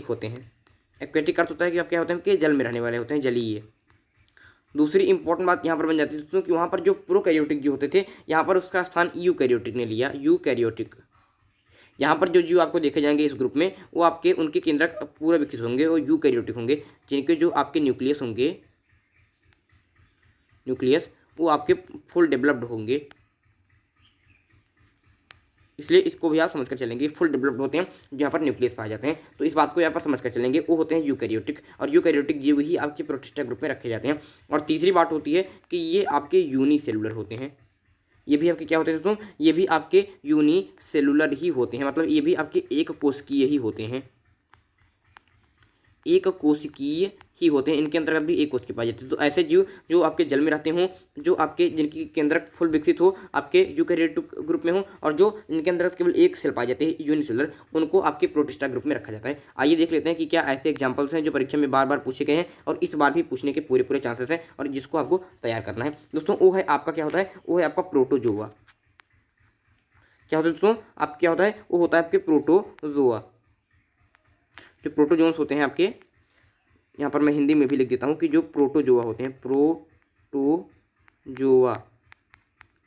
होते हैं। एक्वेटिक अर्थ होता है कि आप क्या होते हैं कि जल में रहने वाले होते हैं, जलीय। दूसरी इंपॉर्टेंट बात यहाँ पर बन जाती है दोस्तों कि वहाँ पर जो प्रोकैरियोटिक जो होते थे यहाँ पर उसका स्थान यूकैरियोटिक ने लिया, यूकैरियोटिक। यहाँ पर जो जीव आपको देखे जाएंगे इस ग्रुप में वो आपके उनके केंद्रक पूरा विकसित होंगे और यूकैरियोटिक होंगे, जिनके जो आपके न्यूक्लियस होंगे, न्यूक्लियस वो आपके फुल डेवलप्ड होंगे। इसलिए इसको भी आप समझ कर चलेंगे, फुल डेवलप्ड होते हैं जहाँ पर न्यूक्लियस पाए जाते हैं। तो इस बात को यहाँ पर समझ कर चलेंगे, वो होते हैं यूकैरियोटिक, और यूकैरियोटिक जीव ही आपके प्रोटिस्टा ग्रुप में रखे जाते हैं। और तीसरी बात होती है कि ये आपके यूनिसेलुलर होते हैं। ये भी आपके क्या होते हैं दोस्तों, ये भी आपके यूनिसेलुलर ही होते हैं, मतलब ये भी आपके एक कोशिकीय ही होते हैं, एक कोशिकीय ही होते हैं। इनके अंतर्गत भी एक कोशिका पाई जाती है। तो ऐसे जीव जो आपके जल में रहते हों, जो आपके जिनकी केंद्रक फुल विकसित हो, आपके यूकैरियोटिक ग्रुप में हो, और जो इनके अंतर्गत केवल एक सेल पाई जाती है यूनिसेलुलर, उनको आपके प्रोटिस्टा ग्रुप में रखा जाता है। आइए देख लेते हैं कि क्या ऐसे एग्जाम्पल्स हैं जो परीक्षा में बार बार पूछे गए हैं और इस बार भी पूछने के पूरे चांसेस हैं और जिसको आपको तैयार करना है दोस्तों। वो है आपका क्या होता है, वो है आपका प्रोटोजोआ। क्या होता है दोस्तों, आप क्या होता है, वो होता है आपके प्रोटोजोआ। जो प्रोटोजोन्स होते हैं आपके, यहाँ पर मैं हिंदी में भी लिख देता हूँ कि जो प्रोटोजोआ होते हैं, प्रोटोजोआ,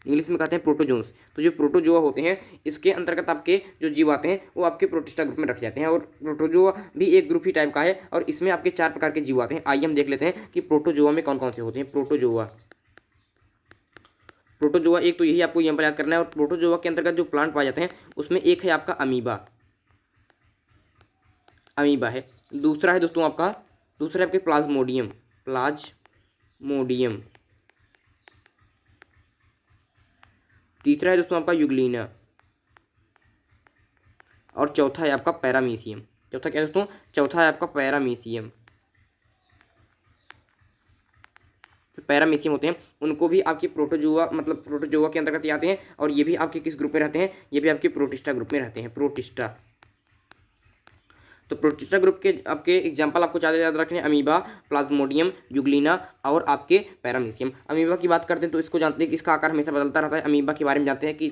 इंग्लिश में कहते हैं प्रोटोजोन्स। तो जो प्रोटोजोआ होते हैं इसके अंतर्गत आपके जो जीव आते हैं वो आपके प्रोटिस्टा ग्रुप में रखे जाते हैं। और प्रोटोजोआ भी एक ग्रुप ही टाइप का है और इसमें आपके 4 प्रकार के जीव आते हैं। आइए हम देख लेते हैं कि प्रोटोजोआ में कौन कौन से होते हैं। प्रोटोजोआ एक तो यही आपको यहाँ पर याद करना है। और प्रोटोजोआ के अंतर्गत जो प्लांट पाए जाते हैं उसमें एक है आपका अमीबा है। दूसरा है दोस्तों आपका आपके प्लाज्मोडियम। तीसरा है दोस्तों आपका यूग्लिना और चौथा है आपका पैरामीशियम। चौथा क्या है दोस्तों? चौथा है आपका पैरामीशियम। पैरामीशियम होते हैं उनको भी आपकी प्रोटोजोआ मतलब प्रोटोजोआ के अंतर्गत आते हैं। और ये भी आपके किस ग्रुप में रहते हैं? ये भी आपके प्रोटिस्टा ग्रुप में रहते हैं, प्रोटिस्टा। तो प्रोटिस्टा ग्रुप के आपके एग्जाम्पल आपको ज़्यादा याद रखने हैं, अमीबा, प्लाज्मोडियम, यूग्लिना और आपके पैरामीशियम। अमीबा की बात करते हैं तो इसको जानते हैं कि इसका आकार हमेशा बदलता रहता है। अमीबा के बारे में जानते हैं कि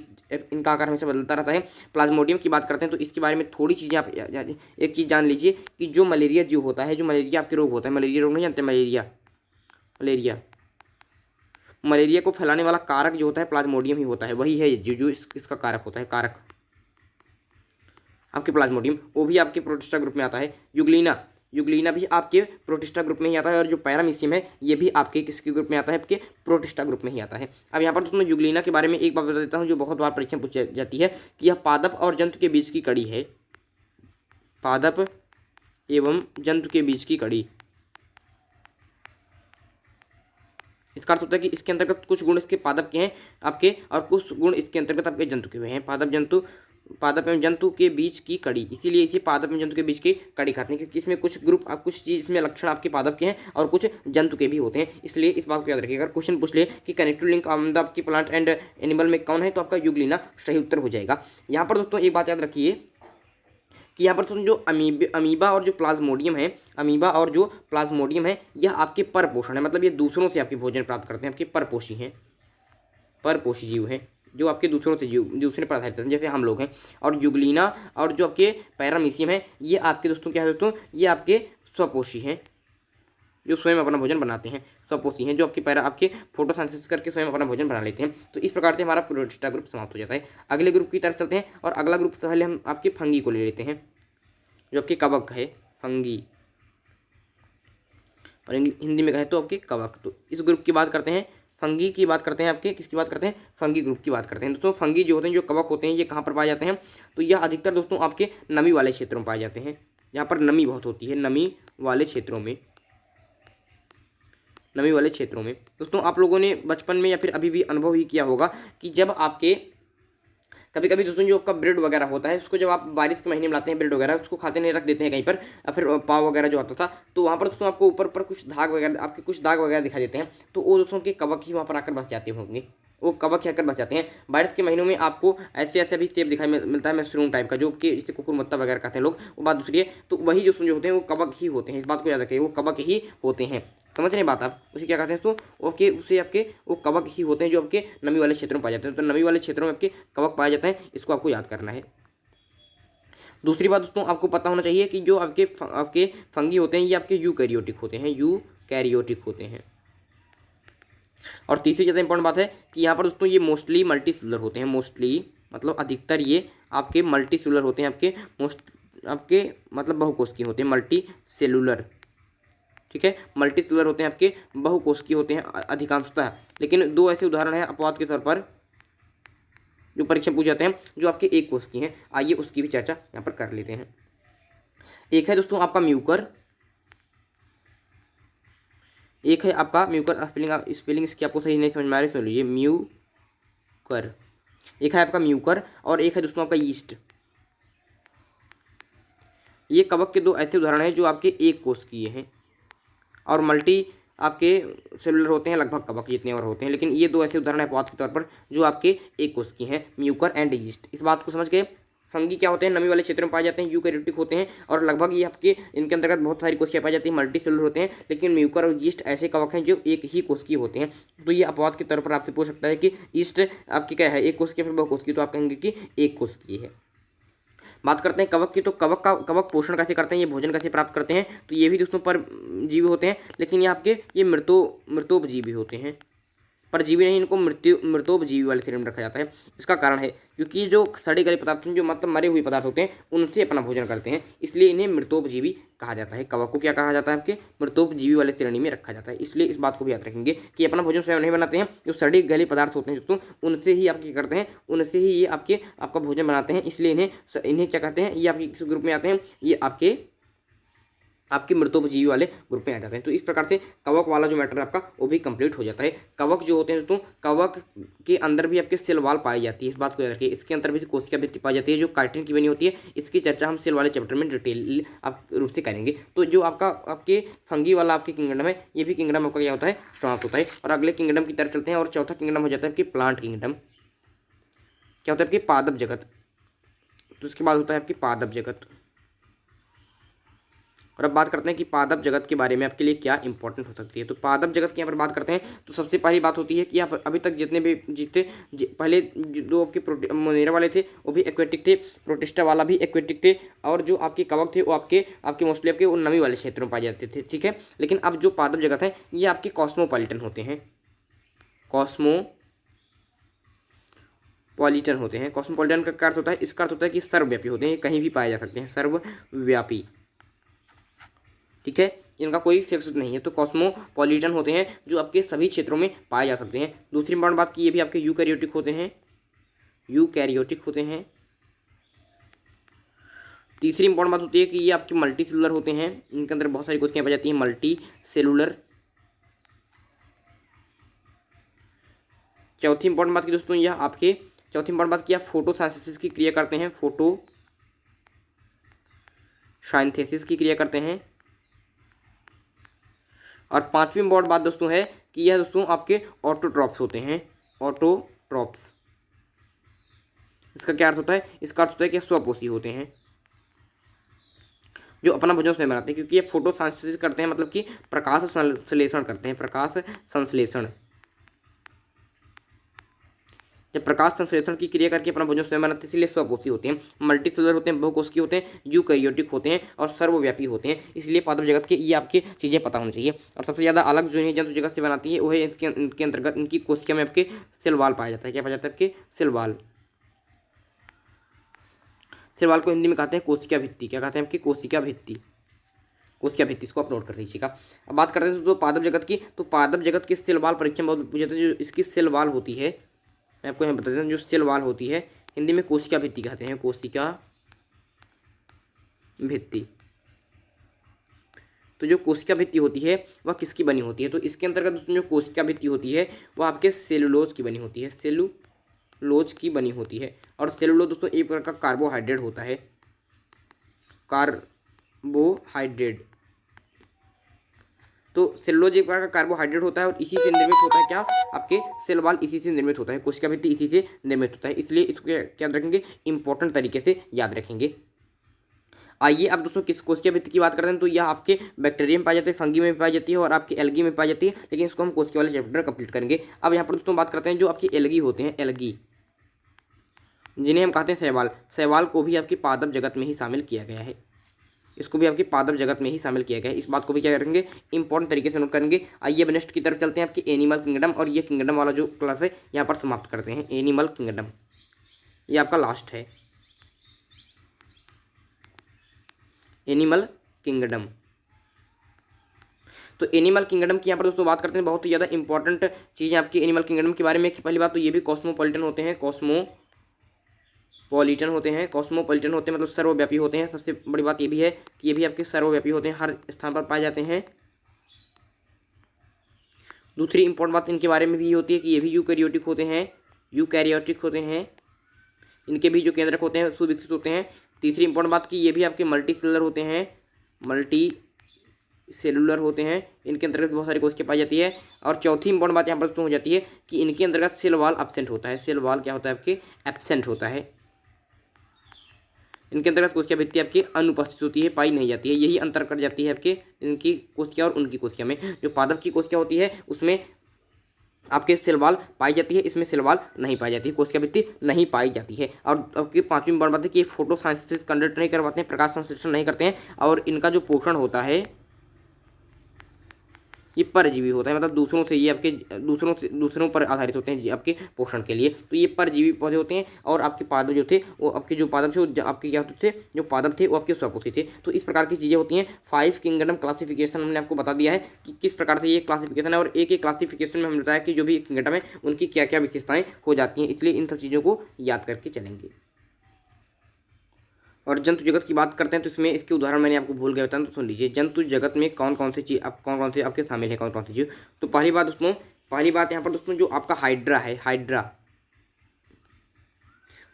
इनका आकार हमेशा बदलता रहता है। प्लाज्मोडियम की बात करते हैं तो इसके बारे में थोड़ी चीज़ें आप एक चीज़ जान लीजिए कि जो मलेरिया जो होता है, जो मलेरिया आपके रोग होता है, मलेरिया रोग नहीं जानते? मलेरिया को फैलाने वाला कारक जो होता है प्लाज्मोडियम ही होता है। वही है जो इसका कारक होता है, कारक आपके प्लाज्मोडियम, वो भी आपके प्रोटिस्टा ग्रुप में आता है। यूग्लिना भी आपके प्रोटिस्टा ग्रुप में ही आता है। और जो पैरामीशियम है ये भी आपके किसके ग्रुप में आता है? आपके प्रोटिस्टा ग्रुप में ही आता है। अब यहाँ पर दोस्तों मैं यूग्लिना के बारे में एक बात बता देता हूँ जो बहुत बार परीक्षा में पूछी जाती है कि यह पादप और जंतु के बीच की कड़ी है। पादप एवं जंतु के बीच की कड़ी। इसका अर्थ होता है कि इसके अंतर्गत कुछ गुण इसके पादप के हैं आपके और कुछ गुण इसके अंतर्गत आपके जंतु के हुए हैं। पादप एवं जंतु के बीच की कड़ी, इसीलिए इसे पादप एवं जंतु के बीच की कड़ी कहते हैं क्योंकि इसमें कुछ ग्रुप कुछ चीज़ इसमें लक्षण आपके पादप के हैं और कुछ जंतु के भी होते हैं। इसलिए इस बात को याद रखिएगा। अगर क्वेश्चन पूछ ले कि कनेक्टिव लिंक आपकी प्लांट एंड एनिमल में कौन है तो आपका यूग्लिना सही उत्तर हो जाएगा। यहाँ पर दोस्तों एक बात याद रखिए कि यहाँ पर दोस्तों जो अमीबा और जो प्लाज्मोडियम है यह आपके परपोषण है, मतलब ये दूसरों से आपके भोजन प्राप्त करते हैं, आपके परपोषी जीव हैं जो आपके दूसरे पर आधारित हैं जैसे हम लोग हैं। और यूग्लिना और जो आपके पैरामीशियम है ये आपके दोस्तों क्या है दोस्तों? ये आपके स्वपोषी हैं जो स्वयं अपना भोजन बनाते हैं, स्वपोषी हैं जो आपके फोटोसिंथेसिस करके स्वयं अपना भोजन बना लेते हैं। तो इस प्रकार से हमारा प्रोटिस्टा ग्रुप समाप्त हो जाता है। अगले ग्रुप की तरफ चलते हैं और अगला ग्रुप पहले हम आपके फंगी को ले लेते हैं जो आपके कवक है, फंगी, और हिंदी में कहें तो आपके कवक। तो इस ग्रुप की बात करते हैं, फंगी की बात करते हैं, आपके किसकी बात करते हैं? फंगी ग्रुप की बात करते हैं। दोस्तों फंगी जो होते हैं, जो कवक होते हैं, ये कहाँ पर पाए जाते हैं? तो यह अधिकतर दोस्तों आपके नमी वाले क्षेत्रों में पाए जाते हैं, जहाँ पर नमी बहुत होती है, नमी वाले क्षेत्रों में। दोस्तों आप लोगों ने बचपन में या फिर अभी भी अनुभव ही किया होगा कि जब आपके कभी कभी दोस्तों जो आपका ब्रेड वगैरह होता है उसको जब आप बारिश के महीने में लाते हैं ब्रेड वगैरह, उसको खाते नहीं, रख देते हैं कहीं पर, या फिर पाव वगैरह जो आता था तो वहाँ पर दोस्तों आपको ऊपर पर कुछ दाग वगैरह दिखाई देते हैं। तो वो दोस्तों के कवक ही वहाँ पर आकर बस जाते होंगे, वो कवक ही आकर बस जाते हैं। बारिश के महीनों में आपको ऐसे भी सेब दिखाई मिलता है, मशरूम टाइप का, जो कि जिसे कुकुरमुत्ता वगैरह कहते हैं लोग, वो बात दूसरी है। तो वही जो होते हैं वो कवक ही होते हैं, इस बात को याद रखिए, वो कवक ही होते हैं। समझ रहे हैं बात आप? उसे क्या कहते हैं दोस्तों? उसे आपके वो कवक ही होते हैं जो आपके नमी वाले क्षेत्रों में पाए जाते हैं। तो नमी वाले क्षेत्रों में आपके कवक पाए जाते हैं, इसको आपको याद करना है। दूसरी बात दोस्तों आपको पता होना चाहिए कि जो आपके फंगी होते हैं ये आपके यूकैरियोटिक होते हैं। और तीसरी ज़्यादा इंपॉर्टेंट बात है कि यहाँ पर दोस्तों ये मोस्टली मल्टीसेलुलर होते हैं, मतलब अधिकतर ये आपके मल्टीसेलुलर होते हैं, आपके मतलब बहुकोशिकीय होते हैं, मल्टीसेलुलर, ठीक है, मल्टीसेलुलर होते हैं, आपके बहुकोशिकीय होते हैं अधिकांशतः। लेकिन 2 ऐसे उदाहरण हैं अपवाद के तौर पर जो परीक्षा में पूछे जाते हैं जो आपके एक कोशिकीय हैं। आइए उसकी भी चर्चा यहाँ पर कर लेते हैं। एक है दोस्तों आपका म्यूकर, स्पेलिंग इसकी आपको सही नहीं समझ में आ रही, सुन लीजिए, म्यूकर। एक है आपका म्यूकर और एक है दोस्तों आपका यीस्ट। ये कवक के 2 ऐसे उदाहरण हैं जो आपके एक कोशिकीय हैं और मल्टी आपके सेलुलर होते हैं, लगभग कवक जितने और होते हैं। लेकिन ये 2 ऐसे उदाहरण हैं अपवाद के तौर पर जो आपके एक कोशिकीय हैं, म्यूकर एंड यीस्ट। इस बात को समझ गए? फंगी क्या होते हैं? नमी वाले क्षेत्रों में पाए जाते हैं, यूकैरियोटिक होते हैं और लगभग ये आपके इनके अंतर्गत बहुत सारी कोशिकाएं पाई जाती हैं, मल्टी सेलुलर होते हैं। लेकिन म्यूकर और यीस्ट ऐसे कवक हैं जो एक ही कोशिकीय होते हैं। तो ये अपवाद के तौर पर आपसे पूछ सकता है कि यीस्ट आपकी क्या है, एक कोशिकीय फिर बहुकोशिकीय? तो आप कहेंगे कि एक कोशिकीय है। बात करते हैं कवक की, तो कवक पोषण कैसे करते हैं, ये भोजन कैसे प्राप्त करते हैं, तो ये भी दोस्तों परजीवी होते हैं, लेकिन ये आपके ये मृतोपजीवी होते हैं, परजीवी नहीं, इनको मृतोपजीवी वाले श्रेणी में रखा जाता है। इसका कारण है क्योंकि जो सड़े गले पदार्थ हैं, जो मतलब मरे हुए पदार्थ होते हैं, उनसे अपना भोजन करते हैं, इसलिए इन्हें मृतोपजीवी कहा जाता है। कवक को क्या कहा जाता है, आपके मृतोपजीवी वाले श्रेणी में रखा जाता है। इसलिए इस बात को भी याद रखेंगे कि अपना भोजन स्वयं नहीं बनाते हैं, जो सड़े गले पदार्थ होते हैं दोस्तों, उनसे ही आपके करते हैं, उनसे ही ये आपका भोजन बनाते हैं, इसलिए इन्हें क्या कहते हैं, ये आपके किस ग्रुप में आते हैं, ये आपके मृतोपजीवी वाले ग्रुप में आ जाते हैं। तो इस प्रकार से कवक वाला जो मैटर है आपका वो भी कंप्लीट हो जाता है। कवक जो होते हैं दोस्तों, कवक के अंदर भी आपके सेल वॉल पाई जाती है, इस बात को याद रखिए। इसके अंदर भी कोशिका भित्ति पाई जाती है जो काइटिन की बनी होती है। इसकी चर्चा हम सेल वाले चैप्टर में डिटेल आप रूप से करेंगे। तो जो आपके फंगी वाला आपके किंगडम है, ये भी किंगडम आपका क्या होता है, समाप्त होता है। और अगले किंगडम की तरफ चलते हैं, और चौथा किंगडम हो जाता है आपकी प्लांट किंगडम। क्या होता है आपकी पादप जगत, तो उसके बाद होता है आपकी पादप जगत। और अब बात करते हैं कि पादप जगत के बारे में आपके लिए क्या इंपॉर्टेंट हो सकती है। तो पादप जगत की यहाँ पर बात करते हैं, तो सबसे पहली बात होती है कि यहाँ पर अभी तक जितने भी पहले दो आपके मोनेरा वाले थे वो भी एक्वेटिक थे, प्रोटिस्टा वाला भी एक्वेटिक थे, और जो आपके कवक थे वो आपके मोस्टली आपके वो नमी वाले क्षेत्रों में पाए जाते थे, ठीक है। लेकिन अब जो पादप जगत है ये आपके कॉस्मोपॉलिटन होते हैं, कॉस्मोपॉलिटन होते हैं। कॉस्मोपॉलिटन का अर्थ होता है, इसका अर्थ होता है कि सर्वव्यापी होते हैं, कहीं भी पाए जा सकते हैं, सर्वव्यापी, ठीक है, इनका कोई फिक्स नहीं है। तो कॉस्मोपॉलिटन होते हैं जो आपके सभी क्षेत्रों में पाए जा सकते हैं। दूसरी इंपॉर्टेंट बात की ये भी आपके यूकैरियोटिक होते हैं, यूकैरियोटिक होते हैं। तीसरी इंपॉर्टेंट बात होती है कि ये आपके मल्टी सेलुलर होते हैं, इनके अंदर बहुत सारी कोशिकाएं पाई जाती हैं, मल्टी सेलुलर। चौथी इंपॉर्टेंट बात की दोस्तों, यह आपके चौथी इंपॉर्टेंट बात की आप फोटोसिंथेसिस की क्रिया करते हैं, फोटोसिंथेसिस की क्रिया करते हैं। और पांचवी इंपॉर्टेंट बात दोस्तों है कि यह दोस्तों आपके ऑटोट्रॉप्स होते हैं, ऑटोट्रॉप्स। इसका क्या अर्थ होता है, इसका अर्थ होता है कि स्वपोषी होते हैं, जो अपना भोजन स्वयं बनाते हैं, क्योंकि ये फोटोसिंथेसिस करते हैं, मतलब कि प्रकाश संश्लेषण करते हैं, प्रकाश संश्लेषण। जब प्रकाश संश्लेषण की क्रिया करके अपना भोजन स्वयं बनाते हैं, इसलिए स्वपोषी होते हैं। मल्टीसेलुलर होते हैं, बहुकोशिकीय होते हैं, यूकैरियोटिक होते हैं, और सर्वव्यापी होते हैं। इसलिए पादप जगत के ये आपके चीज़ें पता होनी चाहिए। और सबसे ज़्यादा अलग जो है जंतु जगत से बनाती है वो है इनके अंतर्गत इनकी कोशिका में आपके सेल वॉल पाया जाता है। क्या पाया जाता है आपके सेल वॉल। सेल वॉल को हिंदी में कहते हैं कोशिका भित्ति। क्या कहते हैं आपकी कोशिका भित्ति, कोशिका भित्ति, इसको अपलोड कर लीजिएगा। अब बात करते हैं दोस्तों पादप जगत की, तो पादप जगत की सेल वॉल परीक्षा में बहुत पूछे थे। जो इसकी सेल वॉल होती है, मैं आपको यहाँ बता देता हूँ, जो सेल वॉल होती है हिंदी में कोशिका भित्ति कहते हैं, कोशिका भित्ति। तो जो कोशिका भित्ति होती है वह किसकी बनी होती है, तो इसके अंतर्गत दोस्तों जो कोशिका भित्ति होती है वह आपके सेलुलोज की बनी होती है, सेलुलोज की बनी होती है। और सेलुलोज दोस्तों एक प्रकार का कार्बोहाइड्रेट होता है, कार्बोहाइड्रेट। तो सेलुलोज एक प्रकार का कार्बोहाइड्रेट होता है, और इसी से निर्मित होता है क्या, आपके सेल वॉल इसी से निर्मित होता है, कोशिका भित्ति इसी से निर्मित होता है। इसलिए इसको क्या याद रखेंगे, इंपॉर्टेंट तरीके से याद रखेंगे। आइए अब दोस्तों किस कोशिका भित्ति की बात करते हैं, तो यह आपके बैक्टीरिया में पाई जाती है, फंगी में पाई जाती है, और आपके एल्गी में पाई जाती है, लेकिन इसको हम कोशिका वाले चैप्टर कंप्लीट करेंगे। अब यहाँ पर दोस्तों बात करते हैं जो आपके एल्गी होते हैं, एल्गी, जिन्हें हम कहते हैं शैवाल। शैवाल को भी आपकी पादप जगत में ही शामिल किया गया है, इसको भी आपकी पादप जगत में ही शामिल किया गया है। इस बात को भी क्या करेंगे, इंपॉर्टेंट तरीके से नोट करेंगे। आइए अब नेक्स्ट की तरफ चलते हैं, आपकी एनिमल किंगडम। और ये किंगडम वाला जो क्लास है यहाँ पर समाप्त करते हैं, एनिमल किंगडम, ये आपका लास्ट है, एनिमल किंगडम। तो एनिमल किंगडम की यहाँ पर दोस्तों बात करते हैं, बहुत ही ज़्यादा इंपॉर्टेंट चीज़ है आपकी एनिमल किंगडम के बारे में। पहली बात तो ये भी कॉस्मोपॉलिटन होते हैं, कॉस्मोपॉलिटन होते हैं, कॉस्मोपॉलिटन होते हैं मतलब सर्वव्यापी होते हैं। सबसे बड़ी बात ये भी है कि ये भी आपके सर्वव्यापी होते हैं, हर स्थान पर पाए जाते हैं। दूसरी इंपॉर्टेंट बात इनके बारे में भी होती है कि ये भी यूकैरियोटिक होते हैं, यूकैरियोटिक होते हैं, इनके भी जो केंद्रक होते हैं सुविकसित होते हैं। तीसरी इंपॉर्टेंट बात की ये भी आपके मल्टी सेलुलर होते हैं, मल्टी सेलुलर होते हैं, इनके अंतर्गत बहुत सारी कोशिकाएं पाई जाती है। और चौथी इंपॉर्टेंट बात यहाँ पर हो जाती है कि इनके अंतर्गत सेल वॉल एब्सेंट होता है, सेल वॉल क्या होता है आपके एब्सेंट होता है, इनके अंतर्गत कोशिका भित्ति आपकी अनुपस्थित होती है, पाई नहीं जाती है। यही अंतर कर जाती है आपके इनकी कोशिका और उनकी कोशिका में। जो पादप की कोशिका होती है उसमें आपके सेल वॉल पाई जाती है, इसमें सेल वॉल नहीं पाई जाती है, कोशिका भित्ति नहीं पाई जाती है। और आपकी पाँचवीं बात है कि ये फोटोसिंथेसिस कंडक्ट नहीं करवाते हैं, प्रकाश संश्लेषण नहीं करते हैं, और इनका जो पोषण होता है ये परजीवी होता है, मतलब दूसरों से ये आपके दूसरों पर आधारित होते हैं आपके पोषण के लिए। तो ये परजीवी पौधे होते हैं। और आपके पादप जो थे वो आपके जो पादप थे वो आपके क्या होते थे, जो पादप थे वो आपके स्वपोषी थे। तो इस प्रकार की चीज़ें होती हैं। 5 किंगडम क्लासिफिकेशन हमने आपको बता दिया है कि किस प्रकार से ये क्लासिफिकेशन है, और एक क्लासिफिकेशन में हमने बताया कि जो भी किंगडम है उनकी क्या क्या विशेषताएँ हो जाती हैं। इसलिए इन सब चीज़ों को याद करके चलेंगे। और जंतु जगत की बात करते हैं तो इसमें इसके उदाहरण मैंने आपको भूल गया बताना, तो सुन लीजिए। जंतु जगत में कौन कौन सी चीज़ कौन कौन से आपके शामिल है, कौन कौन सी चीज़। तो पहली बात यहाँ पर दोस्तों जो आपका हाइड्रा है, हाइड्रा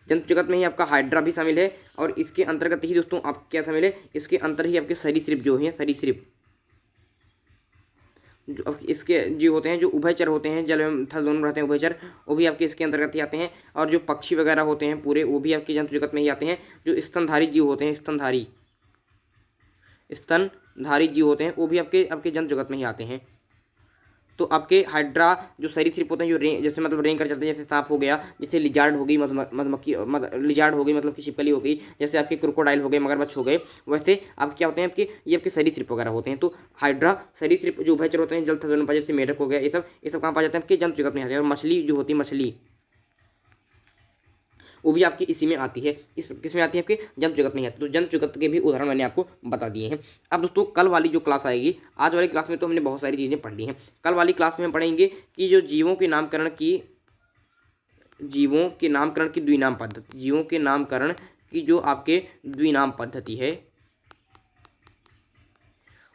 जंतु जगत में ही आपका हाइड्रा भी शामिल है। और इसके अंतर्गत ही दोस्तों आप क्या शामिल है, इसके अंतर ही आपके सरीसृप जो हैं, सरीसृप जो इसके जो होते हैं, जो उभयचर होते हैं, जल एवं थल दोनों रहते हैं उभयचर, वो भी आपके इसके अंतर्गत ही आते हैं। और जो पक्षी वगैरह होते हैं पूरे, वो भी आपके जंतु जगत में ही आते हैं। जो स्तनधारी जीव होते हैं, स्तनधारी जीव होते हैं, वो भी आपके जंतु जगत में ही आते हैं। तो आपके हाइड्रा जो सरीसृप होते हैं, जो जैसे मतलब रेंग कर चलते हैं, जैसे सांप हो गया, जैसे लिजार्ड हो गई, मधुमक्खी लिजार्ड हो गई मतलब कि छिपकली हो गई, जैसे आपके क्रोकोडाइल हो गए, मगरमच्छ हो गए, वैसे आप क्या होते हैं ये आपके सरीसृप वगैरह होते हैं। तो हाइड्रा सरीसृप जो उभयचर होते हैं, जल थल दोनों पाए, जैसे मेढक हो गया, ये सब कहाँ पाए जाते हैं, आपके जंतु जगत में आते हैं। और मछली जो होती है, मछली वो भी आपकी इसी में आती है। इस किस में आती है, आपके जंतु जगत में ही आती है। तो जंतु जगत के भी उदाहरण मैंने आपको बता दिए हैं। अब दोस्तों कल वाली जो क्लास आएगी, आज वाली क्लास में तो हमने बहुत सारी चीज़ें पढ़ ली हैं। कल वाली क्लास में हम पढ़ेंगे कि जो जीवों के नामकरण की द्विनाम पद्धति, जीवों के नामकरण की जो आपके द्विनाम पद्धति है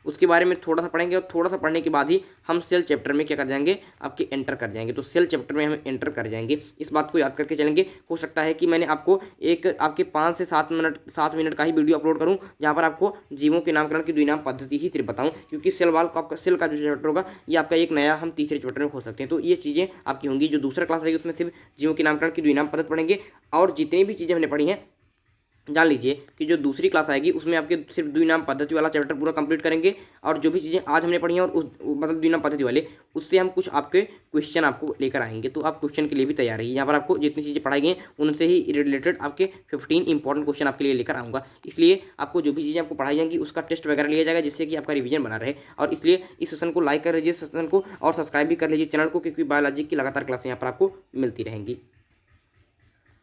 उसके बारे में थोड़ा सा पढ़ेंगे। और थोड़ा सा पढ़ने के बाद ही हम सेल चैप्टर में क्या कर जाएंगे, आपके एंटर कर जाएंगे। तो सेल चैप्टर में हम एंटर कर जाएंगे, इस बात को याद करके चलेंगे। हो सकता है कि मैंने आपको एक आपके 5 से 7 मिनट का ही वीडियो अपलोड करूं, जहां पर आपको जीवों के नामकरण की द्विनाम पद्धति ही सिर्फ बताऊं, क्योंकि सेल वाल का आपका सेल का जो चैप्टर होगा ये आपका एक नया हम तीसरे चैप्टर में खोल सकते हैं। तो ये चीज़ें आपकी होंगी। जो दूसरा क्लास रहेगी उसमें सिर्फ जीवों के नामकरण की द्विनाम पद्धति पढ़ेंगे। और जितनी भी चीज़ें हमने पढ़ी हैं जान लीजिए कि जो दूसरी क्लास आएगी उसमें आपके सिर्फ द्विनाम पद्धति वाला चैप्टर पूरा कंप्लीट करेंगे। और जो भी चीज़ें आज हमने पढ़ी हैं और उस मतलब द्विनाम पद्धति वाले, उससे हम कुछ आपके क्वेश्चन आपको लेकर आएंगे। तो आप क्वेश्चन के लिए भी तैयार रहिए। यहाँ पर आपको जितनी चीज़ें पढ़ाई गई उनसे ही रिलेटेड आपके 15 इंपॉर्टेंट क्वेश्चन आपके लिए लेकर आऊँगा। इसलिए आपको जो भी चीज़ें आपको पढ़ाई जाएंगी उसका टेस्ट वगैरह लिया जाएगा, जिससे कि आपका रिवीजन बना रहे। और इसलिए इस सेशन को लाइक कर लीजिए, सेशन को, और सब्सक्राइब भी कर लीजिए चैनल को, क्योंकि बायोलॉजी की लगातार क्लासें यहाँ पर आपको मिलती रहेंगी।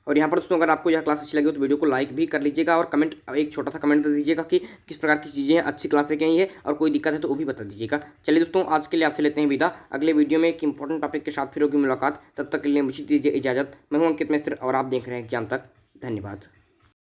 और यहाँ पर दोस्तों अगर आपको यह क्लास अच्छी लगी हो तो वीडियो को लाइक भी कर लीजिएगा, और कमेंट एक छोटा सा कमेंट दे दीजिएगा कि किस प्रकार की चीज़ें हैं, अच्छी क्लास लेके आई है, और कोई दिक्कत है तो वो भी बता दीजिएगा। चलिए दोस्तों आज के लिए आपसे लेते हैं विदा। अगले वीडियो में एक इंपॉर्टेंट टॉपिक के साथ फिर होगी मुलाकात। तब तक के लिए मुझे दीजिए इजाज़त। मैं हूँ अंकित मिश्र और आप देख रहे हैं एग्जाम तक। धन्यवाद।